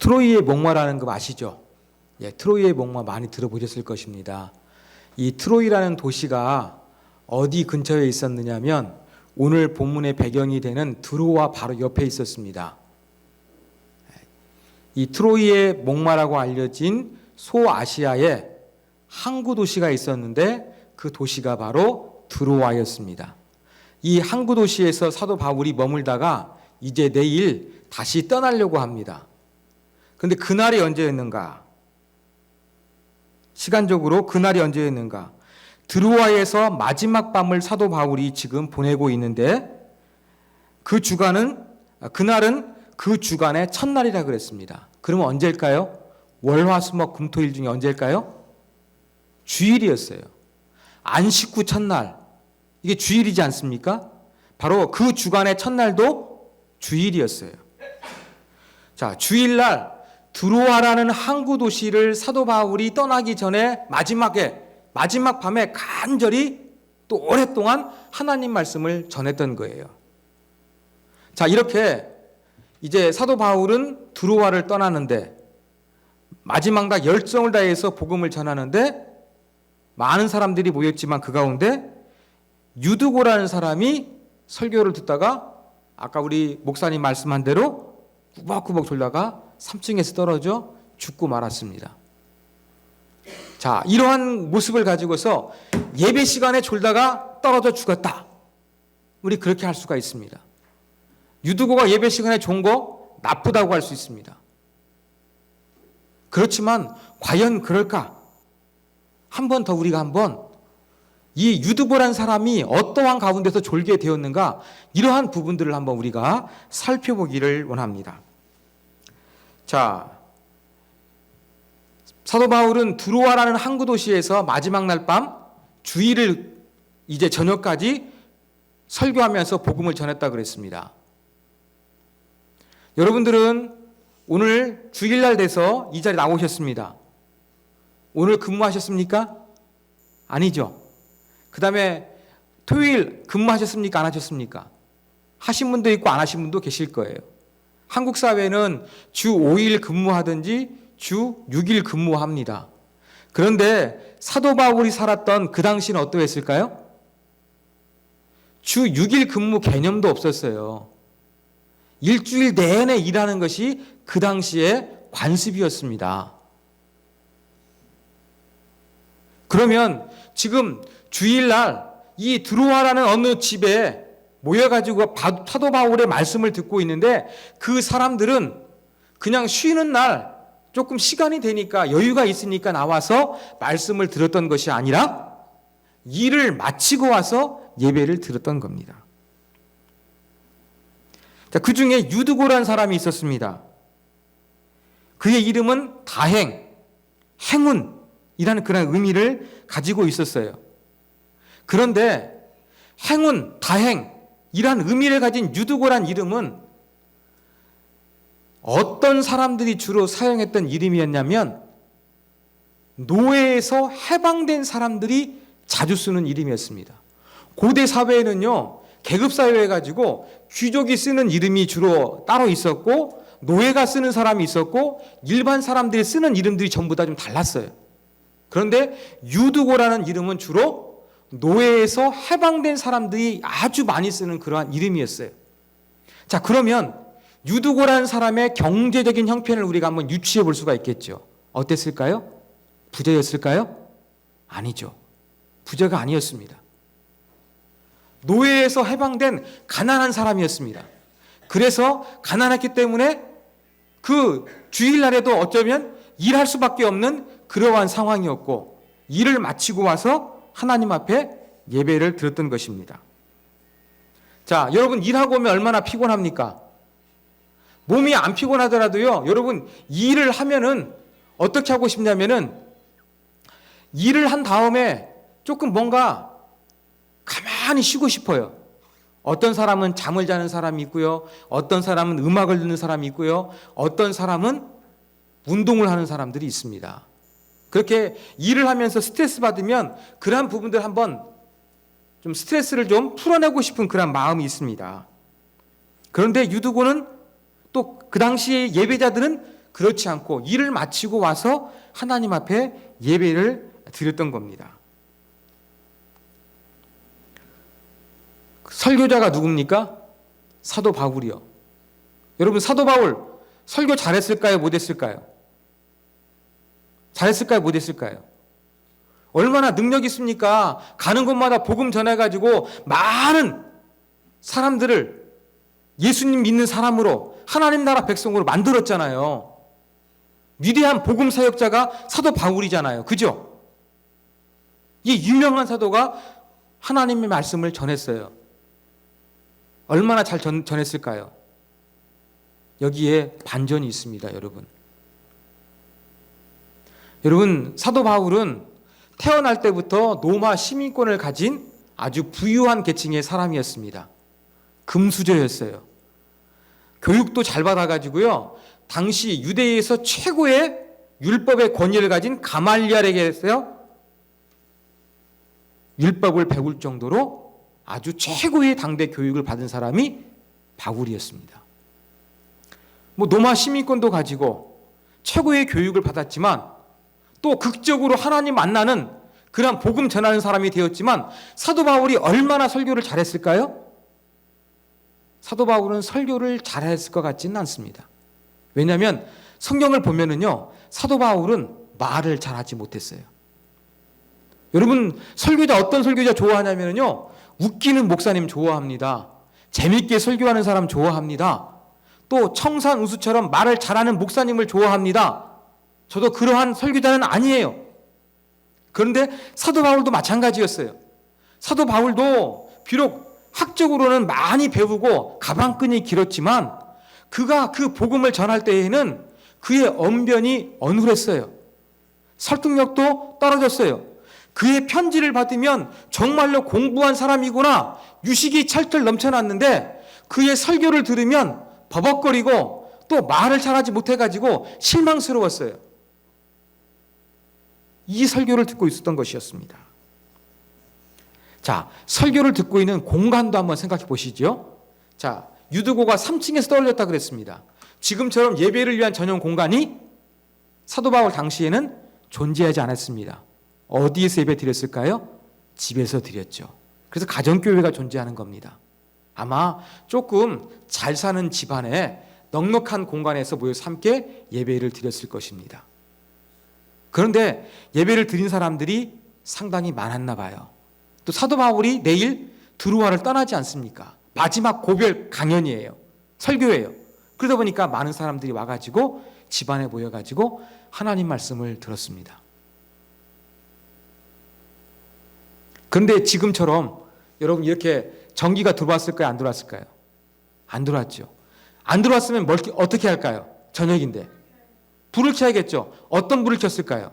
트로이의 목마라는 거 아시죠? 예, 트로이의 목마 많이 들어보셨을 것입니다. 이 트로이라는 도시가 어디 근처에 있었느냐면 오늘 본문의 배경이 되는 드로아 바로 옆에 있었습니다. 이 트로이의 목마라고 알려진 소아시아에 항구 도시가 있었는데 그 도시가 바로 드로아였습니다. 이 항구 도시에서 사도 바울이 머물다가 이제 내일 다시 떠나려고 합니다. 그런데 그날이 언제였는가? 시간적으로 그날이 언제였는가? 드로아에서 마지막 밤을 사도 바울이 지금 보내고 있는데 그날은 그 주간의 첫날이라 그랬습니다. 그러면 언제일까요? 월화수목 금토일 중에 언제일까요? 주일이었어요. 안식구 첫날. 이게 주일이지 않습니까? 바로 그 주간의 첫날도 주일이었어요. 자, 주일날 드로아라는 항구 도시를 사도 바울이 떠나기 전에 마지막 밤에 간절히 또 오랫동안 하나님 말씀을 전했던 거예요. 자, 이렇게 이제 사도 바울은 드로아를 떠나는데 마지막 날 열정을 다해서 복음을 전하는데 많은 사람들이 모였지만 그 가운데 유두고라는 사람이 설교를 듣다가 아까 우리 목사님 말씀한 대로 꾸벅꾸벅 졸다가 3층에서 떨어져 죽고 말았습니다. 자, 이러한 모습을 가지고서 예배 시간에 졸다가 떨어져 죽었다. 우리 그렇게 할 수가 있습니다. 유두고가 예배 시간에 존 거 나쁘다고 할 수 있습니다. 그렇지만 과연 그럴까? 한 번 더 우리가 이 유두고란 사람이 어떠한 가운데서 졸게 되었는가? 이러한 부분들을 한번 우리가 살펴보기를 원합니다. 자, 사도 바울은 드로아라는 항구 도시에서 마지막 날 밤 주일을 이제 저녁까지 설교하면서 복음을 전했다 그랬습니다. 여러분들은 오늘 주일날 돼서 이 자리에 나오셨습니다. 오늘 근무하셨습니까? 아니죠. 그 다음에 토요일 근무하셨습니까? 안 하셨습니까? 하신 분도 있고 안 하신 분도 계실 거예요. 한국 사회는 주 5일 근무하든지 주 6일 근무합니다. 그런데 사도 바울이 살았던 그 당시는 어떠했을까요? 주 6일 근무 개념도 없었어요. 일주일 내내 일하는 것이 그 당시의 관습이었습니다. 그러면 지금 주일날 이 드로아라는 어느 집에 모여가지고 사도 바울의 말씀을 듣고 있는데 그 사람들은 그냥 쉬는 날 조금 시간이 되니까 여유가 있으니까 나와서 말씀을 들었던 것이 아니라 일을 마치고 와서 예배를 들었던 겁니다. 자, 그 중에 유두고라는 사람이 있었습니다. 그의 이름은 다행, 행운이라는 그런 의미를 가지고 있었어요. 그런데 행운, 다행이란 의미를 가진 유두고란 이름은 어떤 사람들이 주로 사용했던 이름이었냐면 노예에서 해방된 사람들이 자주 쓰는 이름이었습니다. 고대 사회에는요, 계급사회 해가지고 귀족이 쓰는 이름이 주로 따로 있었고 노예가 쓰는 사람이 있었고 일반 사람들이 쓰는 이름들이 전부 다 좀 달랐어요. 그런데 유두고라는 이름은 주로 노예에서 해방된 사람들이 아주 많이 쓰는 그러한 이름이었어요. 자, 그러면 유두고라는 사람의 경제적인 형편을 우리가 한번 유추해 볼 수가 있겠죠. 어땠을까요? 부자였을까요? 아니죠. 부자가 아니었습니다. 노예에서 해방된 가난한 사람이었습니다. 그래서 가난했기 때문에 그 주일날에도 어쩌면 일할 수밖에 없는 그러한 상황이었고 일을 마치고 와서 하나님 앞에 예배를 드렸던 것입니다. 자, 여러분 일하고 오면 얼마나 피곤합니까? 몸이 안 피곤하더라도요, 여러분 일을 하면은 어떻게 하고 싶냐면은 일을 한 다음에 조금 뭔가 가만히 쉬고 싶어요. 어떤 사람은 잠을 자는 사람이 있고요. 어떤 사람은 음악을 듣는 사람이 있고요. 어떤 사람은 운동을 하는 사람들이 있습니다. 그렇게 일을 하면서 스트레스 받으면 그러한 부분들 한번 좀 스트레스를 좀 풀어내고 싶은 그런 마음이 있습니다. 그런데 유두고는 또 그 당시에 예배자들은 그렇지 않고 일을 마치고 와서 하나님 앞에 예배를 드렸던 겁니다. 설교자가 누굽니까? 사도 바울이요. 여러분, 사도 바울 설교 잘했을까요? 못했을까요? 잘했을까요? 못했을까요? 얼마나 능력 있습니까? 가는 곳마다 복음 전해가지고 많은 사람들을 예수님 믿는 사람으로, 하나님 나라 백성으로 만들었잖아요. 위대한 복음 사역자가 사도 바울이잖아요. 그죠? 이 유명한 사도가 하나님의 말씀을 전했어요. 얼마나 잘 전했을까요? 여기에 반전이 있습니다, 여러분. 여러분, 사도 바울은 태어날 때부터 로마 시민권을 가진 아주 부유한 계층의 사람이었습니다. 금수저였어요. 교육도 잘 받아가지고요, 당시 유대에서 최고의 율법의 권위를 가진 가말리엘에게서 율법을 배울 정도로 아주 최고의 당대 교육을 받은 사람이 바울이었습니다. 로마 시민권도 가지고 최고의 교육을 받았지만 또 극적으로 하나님 만나는 그런 복음 전하는 사람이 되었지만, 사도 바울이 얼마나 설교를 잘했을까요? 사도 바울은 설교를 잘했을 것 같지는 않습니다. 왜냐하면 성경을 보면은요, 사도 바울은 말을 잘하지 못했어요. 여러분, 설교자, 어떤 설교자 좋아하냐면요, 웃기는 목사님 좋아합니다. 재밌게 설교하는 사람 좋아합니다. 또 청산우수처럼 말을 잘하는 목사님을 좋아합니다. 저도 그러한 설교자는 아니에요. 그런데 사도 바울도 마찬가지였어요. 사도 바울도 비록 학적으로는 많이 배우고 가방끈이 길었지만 그가 그 복음을 전할 때에는 그의 언변이 어눌했어요. 설득력도 떨어졌어요. 그의 편지를 받으면 정말로 공부한 사람이구나, 유식이 철철 넘쳐났는데 그의 설교를 들으면 버벅거리고 또 말을 잘하지 못해가지고 실망스러웠어요. 이 설교를 듣고 있었던 것이었습니다. 자, 설교를 듣고 있는 공간도 한번 생각해 보시죠. 자, 유두고가 3층에서 떨어졌다 그랬습니다. 지금처럼 예배를 위한 전용 공간이 사도 바울 당시에는 존재하지 않았습니다. 어디에서 예배 드렸을까요? 집에서 드렸죠. 그래서 가정교회가 존재하는 겁니다. 아마 조금 잘 사는 집안에 넉넉한 공간에서 모여서 함께 예배를 드렸을 것입니다. 그런데 예배를 드린 사람들이 상당히 많았나 봐요. 또 사도 바울이 내일 드로아를 떠나지 않습니까? 마지막 고별 강연이에요. 설교예요. 그러다 보니까 많은 사람들이 와가지고 집안에 모여가지고 하나님 말씀을 들었습니다. 그런데 지금처럼 여러분 이렇게 전기가 들어왔을까요? 안 들어왔을까요? 안 들어왔죠. 안 들어왔으면 어떻게 할까요? 저녁인데. 불을 켜야겠죠. 어떤 불을 켰을까요?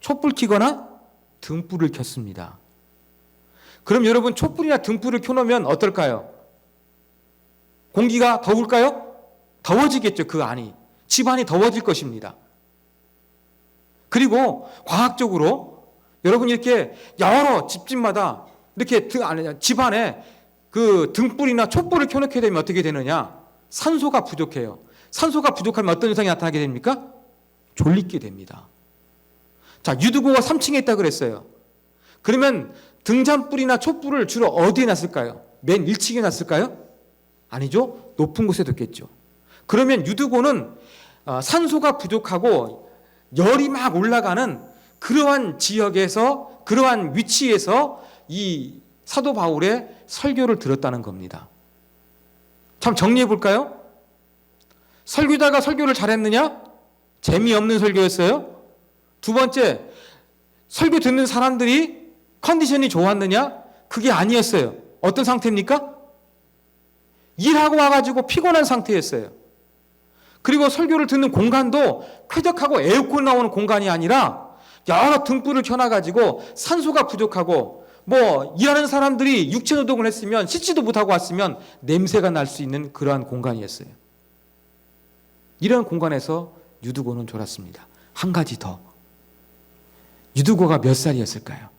촛불 켜거나 등불을 켰습니다. 그럼 여러분, 촛불이나 등불을 켜놓으면 어떨까요? 공기가 더울까요? 더워지겠죠. 그 안이. 집안이 더워질 것입니다. 그리고 과학적으로 여러분 이렇게 여러 집집마다 이렇게 집안에 그 등불이나 촛불을 켜놓게 되면 어떻게 되느냐? 산소가 부족해요. 산소가 부족하면 어떤 현상이 나타나게 됩니까? 졸리게 됩니다. 자, 유두고가 3층에 있다고 그랬어요. 그러면 등잔불이나 촛불을 주로 어디에 놨을까요? 맨 1층에 놨을까요? 아니죠. 높은 곳에 뒀겠죠. 그러면 유두고는 산소가 부족하고 열이 막 올라가는 그러한 지역에서, 그러한 위치에서 이 사도 바울의 설교를 들었다는 겁니다. 참 정리해 볼까요? 설교자가 설교를 잘했느냐? 재미없는 설교였어요? 두 번째, 설교 듣는 사람들이 컨디션이 좋았느냐? 그게 아니었어요. 어떤 상태입니까? 일하고 와가지고 피곤한 상태였어요. 그리고 설교를 듣는 공간도 쾌적하고 에어컨 나오는 공간이 아니라 여러 등불을 켜놔가지고 산소가 부족하고 일하는 사람들이 육체 노동을 했으면 씻지도 못하고 왔으면 냄새가 날 수 있는 그러한 공간이었어요. 이런 공간에서 유두고는 졸았습니다. 한 가지 더. 유두고가 몇 살이었을까요?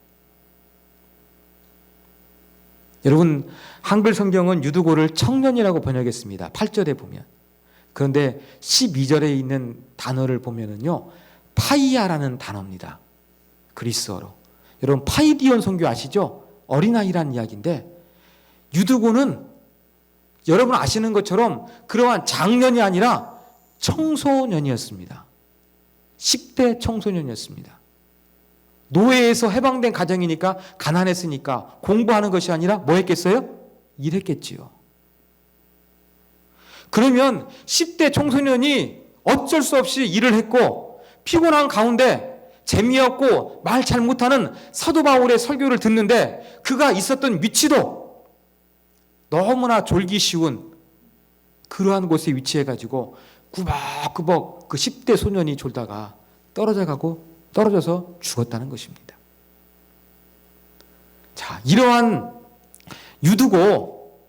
여러분, 한글 성경은 유두고를 청년이라고 번역했습니다. 8절에 보면. 그런데 12절에 있는 단어를 보면은요, 파이아라는 단어입니다. 그리스어로. 여러분 파이디온 선교 아시죠? 어린아이란 이야기인데, 유두고는 여러분 아시는 것처럼 그러한 장년이 아니라 청소년이었습니다. 10대 청소년이었습니다. 노예에서 해방된 가정이니까 가난했으니까 공부하는 것이 아니라 뭐 했겠어요? 일했겠지요. 그러면 10대 청소년이 어쩔 수 없이 일을 했고 피곤한 가운데 재미없고 말 잘 못하는 사도 바울의 설교를 듣는데 그가 있었던 위치도 너무나 졸기 쉬운 그러한 곳에 위치해가지고 꾸벅꾸벅 그 10대 소년이 졸다가 떨어져서 죽었다는 것입니다. 자, 이러한 유두고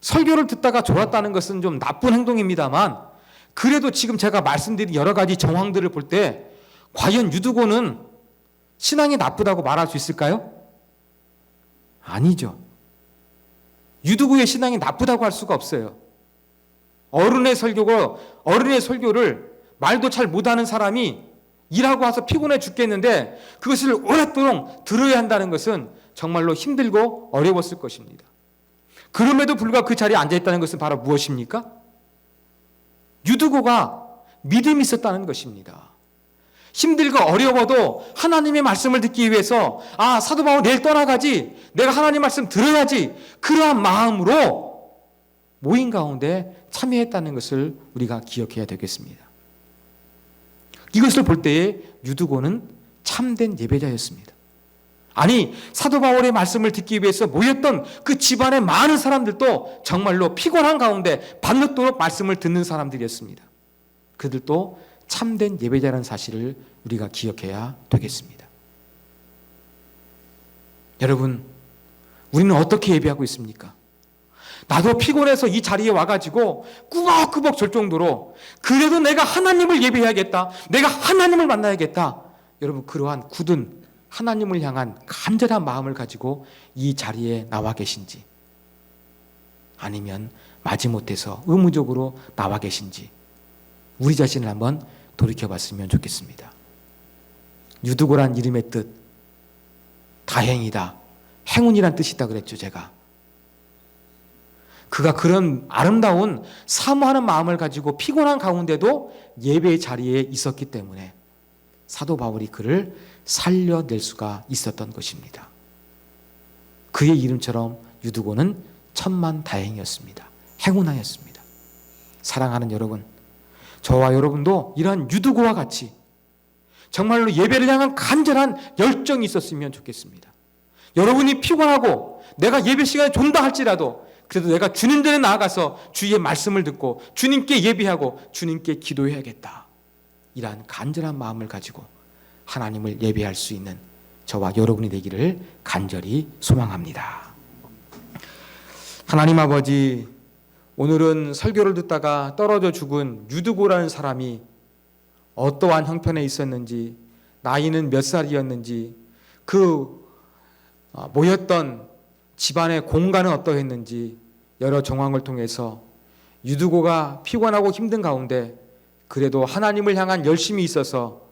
설교를 듣다가 졸았다는 것은 좀 나쁜 행동입니다만, 그래도 지금 제가 말씀드린 여러 가지 정황들을 볼 때 과연 유두고는 신앙이 나쁘다고 말할 수 있을까요? 아니죠. 유두고의 신앙이 나쁘다고 할 수가 없어요. 어른의 설교를 말도 잘 못하는 사람이 일하고 와서 피곤해 죽겠는데 그것을 오랫도록 들어야 한다는 것은 정말로 힘들고 어려웠을 것입니다. 그럼에도 불구하고 그 자리에 앉아있다는 것은 바로 무엇입니까? 유두고가 믿음이 있었다는 것입니다. 힘들고 어려워도 하나님의 말씀을 듣기 위해서 사도 바울 내일 떠나가지, 내가 하나님 말씀 들어야지, 그러한 마음으로 모임 가운데 참여했다는 것을 우리가 기억해야 되겠습니다. 이것을 볼 때에 유두고는 참된 예배자였습니다. 아니, 사도 바울의 말씀을 듣기 위해서 모였던 그 집안의 많은 사람들도 정말로 피곤한 가운데 밤늦도록 말씀을 듣는 사람들이었습니다. 그들도 참된 예배자라는 사실을 우리가 기억해야 되겠습니다. 여러분, 우리는 어떻게 예배하고 있습니까? 나도 피곤해서 이 자리에 와가지고 꾸벅꾸벅 졸 정도로 그래도 내가 하나님을 예배해야겠다, 내가 하나님을 만나야겠다, 여러분 그러한 굳은 하나님을 향한 간절한 마음을 가지고 이 자리에 나와 계신지, 아니면 마지못해서 의무적으로 나와 계신지 우리 자신을 한번 돌이켜봤으면 좋겠습니다. 유두고란 이름의 뜻, 다행이다, 행운이란 뜻이다 그랬죠. 제가 그가 그런 아름다운 사모하는 마음을 가지고 피곤한 가운데도 예배의 자리에 있었기 때문에 사도 바울이 그를 살려낼 수가 있었던 것입니다. 그의 이름처럼 유두고는 천만다행이었습니다. 행운하였습니다. 사랑하는 여러분, 저와 여러분도 이러한 유두고와 같이 정말로 예배를 향한 간절한 열정이 있었으면 좋겠습니다. 여러분이 피곤하고 내가 예배 시간에 존다 할지라도 그래도 내가 주님 전에 나아가서 주의 말씀을 듣고 주님께 예배하고 주님께 기도해야겠다, 이러한 간절한 마음을 가지고 하나님을 예배할 수 있는 저와 여러분이 되기를 간절히 소망합니다. 하나님 아버지, 오늘은 설교를 듣다가 떨어져 죽은 유두고라는 사람이 어떠한 형편에 있었는지, 나이는 몇 살이었는지, 그 모였던 집안의 공간은 어떠했는지 여러 정황을 통해서 유두고가 피곤하고 힘든 가운데 그래도 하나님을 향한 열심이 있어서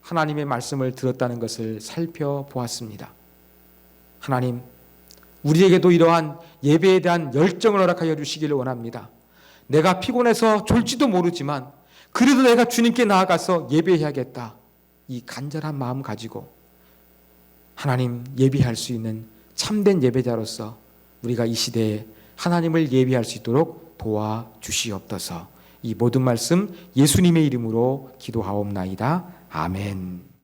하나님의 말씀을 들었다는 것을 살펴보았습니다. 하나님, 우리에게도 이러한 예배에 대한 열정을 허락하여 주시기를 원합니다. 내가 피곤해서 졸지도 모르지만 그래도 내가 주님께 나아가서 예배해야겠다, 이 간절한 마음 가지고 하나님 예배할 수 있는 참된 예배자로서 우리가 이 시대에 하나님을 예배할 수 있도록 도와주시옵소서. 이 모든 말씀 예수님의 이름으로 기도하옵나이다. 아멘.